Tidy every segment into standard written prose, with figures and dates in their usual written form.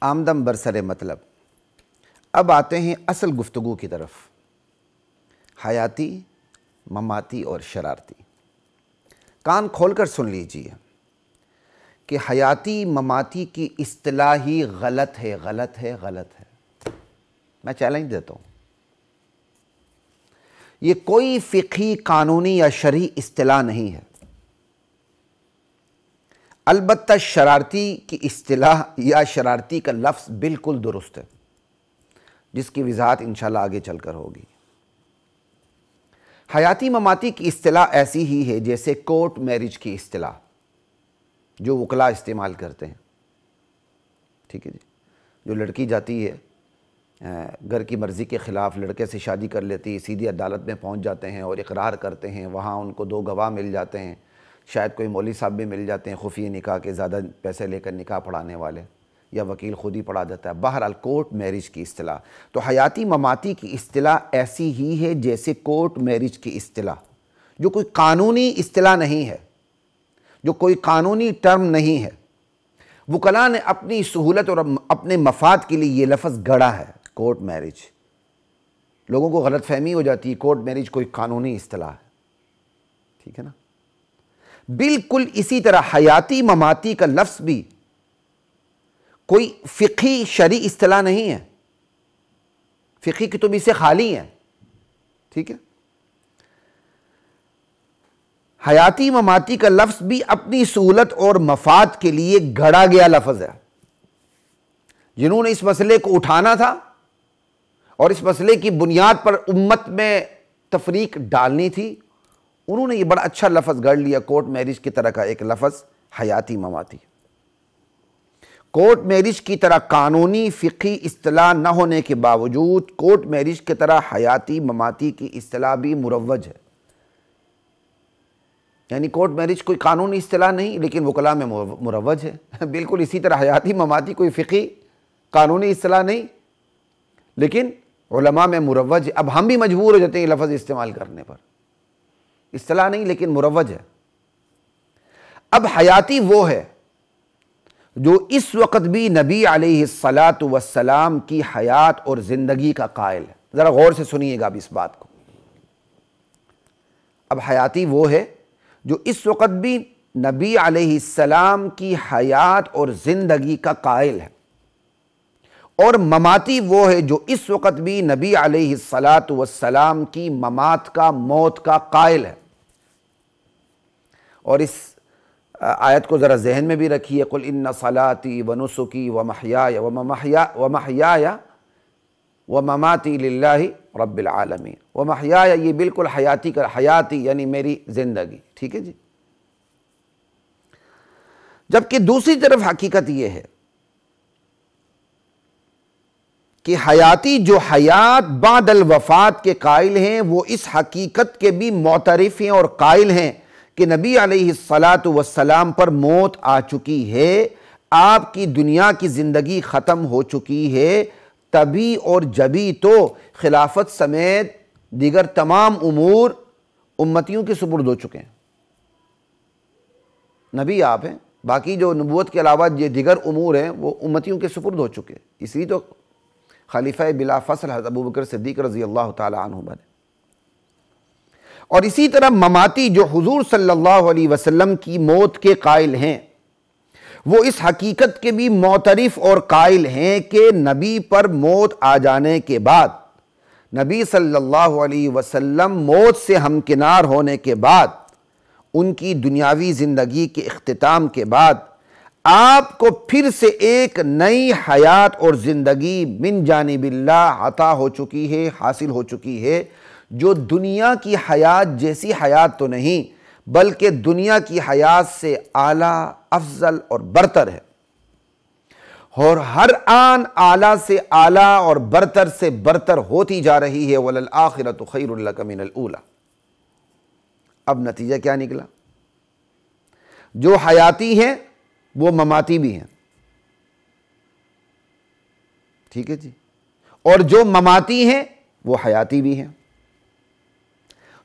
آمدم برسر مطلب۔ اب آتے ہیں اصل گفتگو کی طرف، حیاتی، مماتی اور شرارتی۔ کان کھول کر سن لیجئے کہ حیاتی مماتی کی اصطلاح ہی غلط ہے، غلط ہے، غلط ہے۔ میں چیلنج دیتا ہوں، یہ کوئی فقہی، قانونی یا شرعی اصطلاح نہیں ہے۔ البتہ شرارتی کی اصطلاح یا شرارتی کا لفظ بالکل درست ہے، جس کی وضاحت انشاءاللہ آگے چل کر ہوگی۔ حیاتی مماتی کی اصطلاح ایسی ہی ہے جیسے کورٹ میرج کی اصطلاح جو وکلاء استعمال کرتے ہیں، ٹھیک ہے جی۔ جو لڑکی جاتی ہے گھر کی مرضی کے خلاف لڑکے سے شادی کر لیتی، سیدھی عدالت میں پہنچ جاتے ہیں اور اقرار کرتے ہیں، وہاں ان کو 2 گواہ مل جاتے ہیں، شاید کوئی مولوی صاحب بھی مل جاتے ہیں خفیہ نکاح کے، زیادہ پیسے لے کر نکاح پڑھانے والے، یا وکیل خود ہی پڑھا دیتا ہے۔ بہرحال کورٹ میرج کی اصطلاح، تو حیاتی مماتی کی اصطلاح ایسی ہی ہے جیسے کورٹ میرج کی اصطلاح، جو کوئی قانونی اصطلاح نہیں ہے، جو کوئی قانونی ٹرم نہیں ہے۔ وکلاء نے اپنی سہولت اور اپنے مفاد کے لیے یہ لفظ گڑھا ہے، کورٹ میرج۔ لوگوں کو غلط فہمی ہو جاتی ہے کورٹ میرج کوئی قانونی اصطلاح ہے، ٹھیک ہے نا۔ بالکل اسی طرح حیاتی مماتی کا لفظ بھی کوئی فقہی شرعی اصطلاح نہیں ہے، فقہی کتب اس سے خالی ہیں، ٹھیک ہے۔ حیاتی مماتی کا لفظ بھی اپنی سہولت اور مفاد کے لیے گھڑا گیا لفظ ہے۔ جنہوں نے اس مسئلے کو اٹھانا تھا اور اس مسئلے کی بنیاد پر امت میں تفریق ڈالنی تھی، انہوں نے یہ بڑا اچھا لفظ گھڑ لیا، کورٹ میرج کی طرح کا ایک لفظ حیاتی مماتی۔ کورٹ میرج کی طرح قانونی فقہی اصطلاح نہ ہونے کے باوجود کورٹ میرج کی طرح حیاتی مماتی کی اصطلاح بھی مروج ہے۔ یعنی کورٹ میرج کوئی قانونی اصطلاح نہیں لیکن وکلاء میں مروج ہے۔ بالکل اسی طرح حیاتی مماتی کوئی فقہی قانونی اصطلاح نہیں لیکن علماء میں مروج ہے۔ اب ہم بھی مجبور ہو جاتے ہیں یہ لفظ استعمال کرنے پر، اصطلاح نہیں لیکن مروج ہے۔ اب حیاتی وہ ہے جو اس وقت بھی نبی علیہ السلام کی حیات اور زندگی کا قائل ہے۔ ذرا غور سے سنیے گا اب اس بات کو۔ اب حیاتی وہ ہے جو اس وقت بھی نبی علیہ السلام کی حیات اور زندگی کا قائل ہے، اور مماتی وہ ہے جو اس وقت بھی نبی علیہ السلام کی ممات کا، موت کا قائل ہے۔ اور اس آیت کو ذرا ذہن میں بھی رکھیے، قل ان صلاتی ونسکی ومحیای ومماتی للہ رب العالمین۔ ومحیای یہ بالکل حیاتی کا، حیاتی یعنی میری زندگی، ٹھیک ہے جی۔ جبکہ دوسری طرف حقیقت یہ ہے کہ حیاتی جو حیات بعد الوفات کے قائل ہیں وہ اس حقیقت کے بھی معترف ہیں اور قائل ہیں کہ نبی علیہ السلام پر موت آ چکی ہے، آپ کی دنیا کی زندگی ختم ہو چکی ہے، تبھی اور جبھی تو خلافت سمیت دیگر تمام امور امتیوں کے سپرد ہو چکے ہیں۔ نبی آپ ہیں، باقی جو نبوت کے علاوہ یہ دیگر امور ہیں وہ امتیوں کے سپرد ہو چکے، اس لیے تو خلیفہ بلا فصل حضرت ابوبکر صدیق رضی اللہ تعالی عنہ بنے۔ اور اسی طرح مماتی جو حضور صلی اللہ علیہ وسلم کی موت کے قائل ہیں، وہ اس حقیقت کے بھی معترف اور قائل ہیں کہ نبی پر موت آ جانے کے بعد، نبی صلی اللہ علیہ وسلم موت سے ہمکنار ہونے کے بعد، ان کی دنیاوی زندگی کے اختتام کے بعد، آپ کو پھر سے ایک نئی حیات اور زندگی من جانب اللہ عطا ہو چکی ہے، حاصل ہو چکی ہے، جو دنیا کی حیات جیسی حیات تو نہیں بلکہ دنیا کی حیات سے اعلیٰ، افضل اور برتر ہے، اور ہر آن اعلیٰ سے اعلیٰ اور برتر سے برتر ہوتی جا رہی ہے۔ وَلَلْآخِرَةُ خَيْرٌ لَكَ مِنَ الْأُولَى۔ اب نتیجہ کیا نکلا؟ جو حیاتی ہیں وہ مماتی بھی ہیں، ٹھیک ہے جی، اور جو مماتی ہیں وہ حیاتی بھی ہیں۔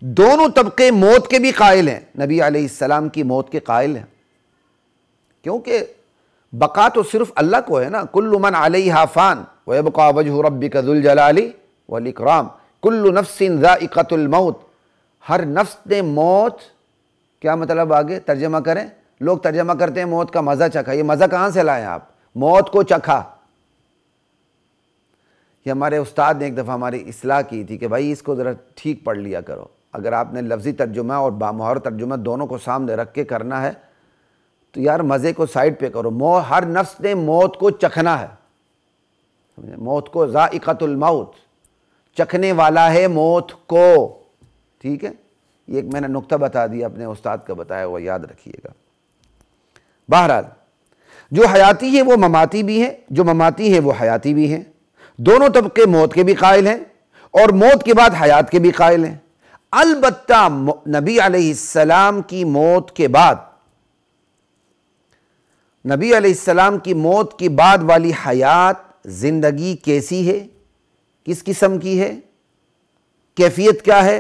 دونوں طبقے موت کے بھی قائل ہیں، نبی علیہ السلام کی موت کے قائل ہیں، کیونکہ بقا تو صرف اللہ کو ہے نا، کل من علیہا فان ویبقى وجہ ربک ذو الجلال والاکرام، کل نفس ذائقۃ الموت، ہر نفس نے موت، کیا مطلب آگے ترجمہ کریں؟ لوگ ترجمہ کرتے ہیں موت کا مزہ چکھا، یہ مزہ کہاں سے لائیں آپ؟ موت کو چکھا۔ یہ ہمارے استاد نے ایک دفعہ ہماری اصلاح کی تھی کہ بھائی اس کو ذرا ٹھیک پڑھ لیا کرو، اگر آپ نے لفظی ترجمہ اور بامحور ترجمہ دونوں کو سامنے رکھ کے کرنا ہے تو یار مزے کو سائڈ پہ کرو۔ ہر نفس نے موت کو چکھنا ہے، موت کو، ذائقۃ الموت، چکھنے والا ہے موت کو، ٹھیک ہے؟ یہ ایک میں نے نقطہ بتا دیا، اپنے استاد کا بتایا ہوا یاد رکھیے گا۔ بہرحال جو حیاتی ہے وہ مماتی بھی ہیں، جو مماتی ہے وہ حیاتی بھی ہیں، دونوں طبقے موت کے بھی قائل ہیں اور موت کے بعد حیات کے بھی قائل ہیں۔ البتہ نبی علیہ السلام کی موت کے بعد، نبی علیہ السلام کی موت کے بعد والی حیات، زندگی کیسی ہے، کس قسم کی ہے، کیفیت کیا ہے،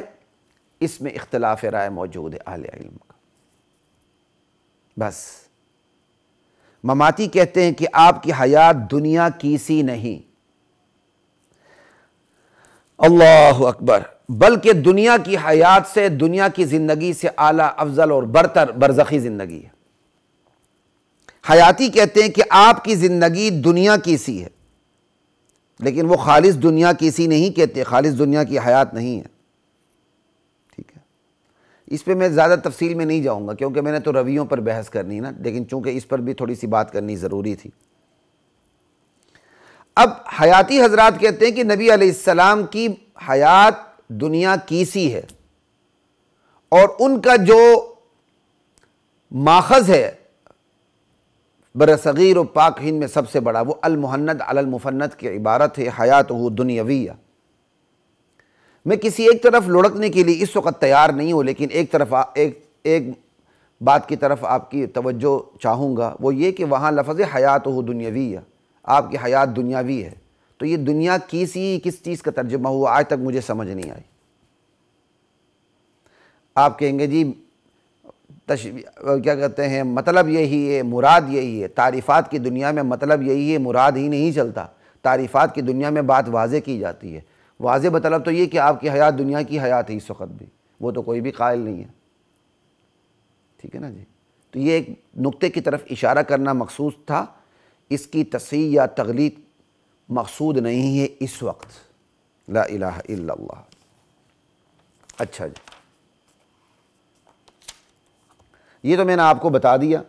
اس میں اختلاف رائے موجود ہے اہل علم کا۔ بس مماتی کہتے ہیں کہ آپ کی حیات دنیا کی سی نہیں، اللہ اکبر، بلکہ دنیا کی حیات سے، دنیا کی زندگی سے اعلیٰ، افضل اور برتر برزخی زندگی ہے۔ حیاتی کہتے ہیں کہ آپ کی زندگی دنیا کی سی ہے، لیکن وہ خالص دنیا کی سی نہیں کہتے، خالص دنیا کی حیات نہیں ہے، ٹھیک ہے؟ اس پہ میں زیادہ تفصیل میں نہیں جاؤں گا کیونکہ میں نے تو رویوں پر بحث کرنی نا، لیکن چونکہ اس پر بھی تھوڑی سی بات کرنی ضروری تھی۔ اب حیاتی حضرات کہتے ہیں کہ نبی علیہ السلام کی حیات دنیا کی سی ہے، اور ان کا جو ماخذ ہے برصغیر و پاک ہند میں سب سے بڑا، وہ المہند علی المفند کی عبارت ہے، حیاتہ دنیویہ۔ میں کسی ایک طرف لڑکنے کے لیے اس وقت تیار نہیں ہوں، لیکن ایک بات کی طرف آپ کی توجہ چاہوں گا، وہ یہ کہ وہاں لفظ حیاتہ دنیویہ، آپ کی حیات دنیاوی ہے، تو یہ دنیا کی سی کس چیز کا ترجمہ ہوا آج تک مجھے سمجھ نہیں آئی۔ آپ کہیں گے جی کیا کہتے ہیں، مطلب یہی ہے، مراد یہی ہے، تعریفات کی دنیا میں مطلب یہی ہے، مراد ہی نہیں چلتا، تعریفات کی دنیا میں بات واضح کی جاتی ہے۔ واضح مطلب تو یہ کہ آپ کی حیات دنیا کی حیات ہے اس وقت بھی، وہ تو کوئی بھی قائل نہیں ہے، ٹھیک ہے نا جی؟ تو یہ ایک نقطے کی طرف اشارہ کرنا مقصود تھا، اس کی تصحیح یا تغلیط مقصود نہیں ہے اس وقت۔ لا الہ الا اللہ۔ اچھا جی، یہ تو میں نے آپ کو بتا دیا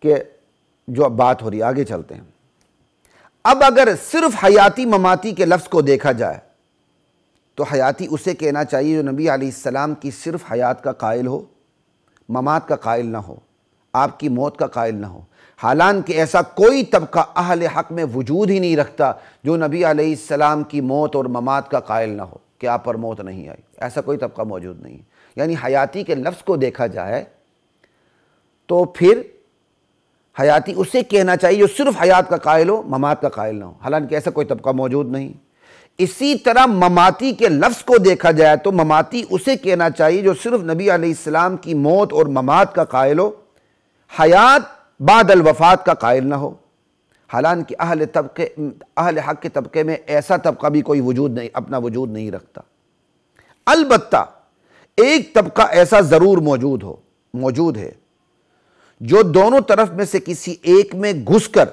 کہ جو اب بات ہو رہی ہے، آگے چلتے ہیں۔ اب اگر صرف حیاتی مماتی کے لفظ کو دیکھا جائے تو حیاتی اسے کہنا چاہیے جو نبی علیہ السلام کی صرف حیات کا قائل ہو، ممات کا قائل نہ ہو، آپ کی موت کا قائل نہ ہو۔ حالانکہ ایسا کوئی طبقہ اہل حق میں وجود ہی نہیں رکھتا جو نبی علیہ السلام کی موت اور ممات کا قائل نہ ہو کہ آپ پر موت نہیں آئی، ایسا کوئی طبقہ موجود نہیں ہے۔ یعنی حیاتی کے لفظ کو دیکھا جائے تو پھر حیاتی اسے کہنا چاہیے جو صرف حیات کا قائل ہو، ممات کا قائل نہ ہو، حالانکہ ایسا کوئی طبقہ موجود نہیں۔ اسی طرح مماتی کے لفظ کو دیکھا جائے تو مماتی اسے کہنا چاہیے جو صرف نبی علیہ السلام کی موت اور ممات کا قائل ہو، حیات بعد الوفات کا قائل نہ ہو، حالانکہ اہل حق کے طبقے میں ایسا طبقہ بھی کوئی وجود نہیں، اپنا وجود نہیں رکھتا۔ البتہ ایک طبقہ ایسا ضرور موجود ہے جو دونوں طرف میں سے کسی ایک میں گھس کر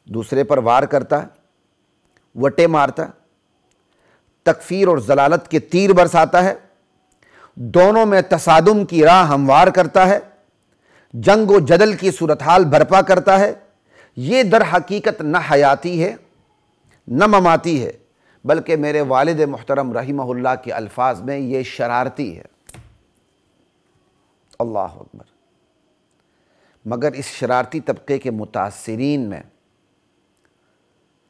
دوسرے پر وار کرتا ہے، وٹے مارتا ہے، تکفیر اور ضلالت کے تیر برساتا ہے، دونوں میں تصادم کی راہ ہموار کرتا ہے، جنگ و جدل کی صورتحال برپا کرتا ہے۔ یہ در حقیقت نہ حیاتی ہے نہ مماتی ہے، بلکہ میرے والد محترم رحمہ اللہ کے الفاظ میں یہ شرارتی ہے۔ اللہ اکبر۔ مگر اس شرارتی طبقے کے متاثرین میں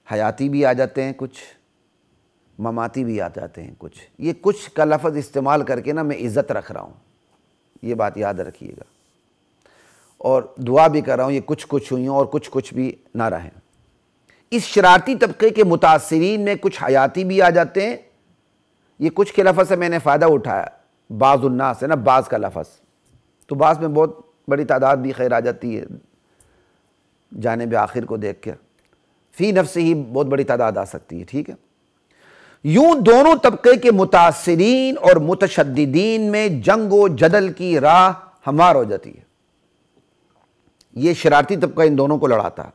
حیاتی بھی آ جاتے ہیں کچھ، مماتی بھی آ جاتے ہیں کچھ۔ یہ کچھ کا لفظ استعمال کر کے نا میں عزت رکھ رہا ہوں، یہ بات یاد رکھیے گا، اور دعا بھی کر رہا ہوں یہ کچھ ہوئیں اور کچھ بھی نہ رہیں۔ اس شرارتی طبقے کے متاثرین میں کچھ حیاتی بھی آ جاتے ہیں۔ یہ کچھ کے لفظ سے میں نے فائدہ اٹھایا، بعض الناس ہے نا، بعض کا لفظ، تو بعض میں بہت بڑی تعداد بھی خیر آ جاتی ہے، جانب آخر کو دیکھ کر فی نفس ہی بہت بڑی تعداد آ سکتی ہے، ٹھیک ہے۔ یوں دونوں طبقے کے متاثرین اور متشددین میں جنگ و جدل کی راہ ہموار ہو جاتی ہے۔ یہ شرارتی طبقہ ان دونوں کو لڑاتا ہے،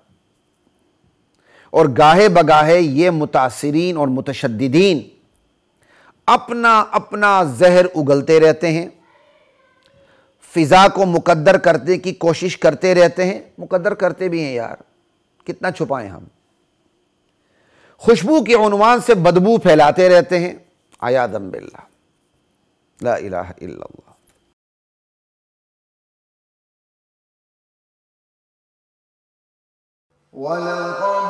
اور گاہے بگاہے یہ متاثرین اور متشددین اپنا اپنا زہر اگلتے رہتے ہیں، فضا کو مقدر کرنے کی کوشش کرتے رہتے ہیں، مقدر کرتے بھی ہیں یار، کتنا چھپائیں ہم، خوشبو کے عنوان سے بدبو پھیلاتے رہتے ہیں، عیاذا باللہ، لا الہ الا اللہ۔ وَلَقَدْ